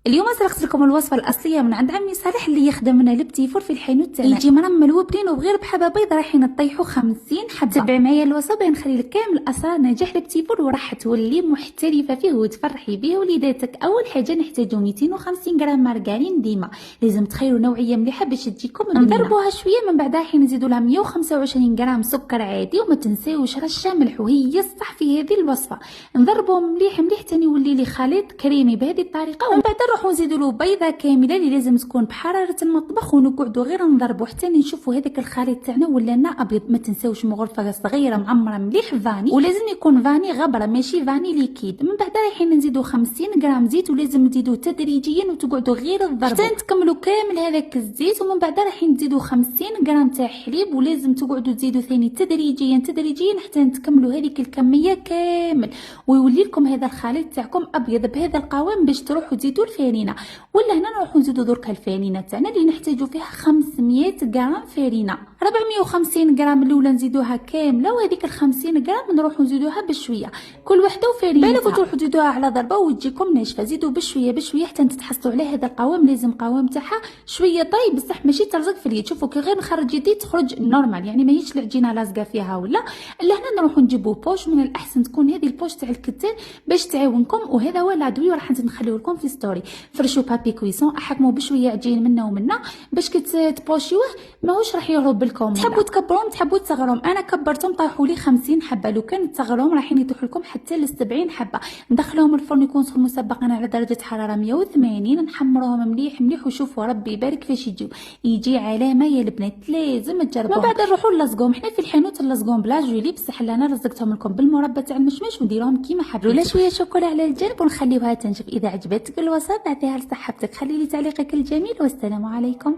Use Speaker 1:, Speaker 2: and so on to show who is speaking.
Speaker 1: اليوم سرقت لكم الوصفه الاصليه من عند عمي صالح اللي يخدم لنا البتي فور في الحانوت تاعنا. يجي مرمل وبنين وبغير بحبه بيض رايحين نطيحوا 50 حبه. تبع معايا الوصفه باه نخلي لك كامل اسرار نجاح البتي فور وراح تولي محترفه فيه وتفرحي به وليداتك. اول حاجه نحتاجو 250 غرام مارغرين ديما، لازم تخيروا نوعيه مليحه باش تجيكم نضربوها شويه. من بعدها حين نزيدوا لها 125 غرام سكر عادي، وما تنساوش رشه ملح وهي الصح في هذه الوصفه. نضربوهم مليح مليح تاني يولي لي خليط كريمي بهذه الطريقه. ومن بعد نروحوا نزيدوا له بيضه كامله اللي لازم تكون بحراره المطبخ، ونقعدوا غير نضربوا حتى نشوفوا هذاك الخليط تاعنا ولا لنا ابيض. ما تنساوش مغرفه صغيره معمره مليح فاني، ولازم يكون فاني غبره ماشي فاني ليكيد. من بعد رايحين نزيدوا 50 غرام زيت، ولازم تزيدوا تدريجيا وتقعدوا غير تضربوا حتى تكملوا كامل هذاك الزيت. ومن بعد رايحين تزيدوا 50 غرام تاع حليب، ولازم تقعدوا تزيدوا ثاني تدريجيا حتى تكملوا هذيك الكميه كامل، ويولي لكم هذا الخليط تاعكم ابيض بهذا القوام باش تروحوا تزيدوا الفارينه. ولا هنا نروحوا نزيدوا درك الفارينه تاعنا اللي نحتاجوا فيها 500 غرام فارينه. 450 غرام الاولى نزيدوها كامله، وهذيك ال 50 غرام نروحوا نزيدوها بشويه كل وحده وفارينه. بالك تروحوا تزيدوها على ضربه وتجيكم ناشفه. زيدوا بشويه حتى تتحصلوا على هذا القوام. لازم قوام تاعها شويه طيب بصح ماشي تلزق في اليد. شوفوا كي غير نخرج يدي تخرج نورمال، يعني ماهيش العجينه لازقه فيها ولا. الا هنا نروحوا نجيبوا بوش، من الاحسن تكون هذه البوش تاع الكتان باش تعاونكم. وهذا هو العدوي وراح نخليه لكم في ستوري. فرشوا بابي كويسون، احكموا بشويه عجين منا ومنا باش تبوشيوه ماهوش راح يهرب لكم. تحبوا تكبروهم تحبوا تصغروهم. انا كبرتهم طاحوا لي 50 حبه، لو كان تصغروهم راح يطيحوا لكم حتى ل 70 حبه. ندخلوهم الفرن يكون سخون مسبقا على درجه حراره 180، نحمروهم مليح مليح. وشوفوا ربي يبارك فاش يجي علامه يا البنات لازم تجربوهم. من بعد نروحوا نلصقوهم. حنا في الحانوت نلصقوهم بلا جولي، بصح انا لصقتهم لكم بالمربى تاع المشمش ونديروهم كيما حبيت. ولا شويه شوكولا على الجنب ونخليوها تنشف. اذا عجبتك الوصفه اعطيها لصاحبتك، خلي لي تعليقك الجميل والسلام عليكم.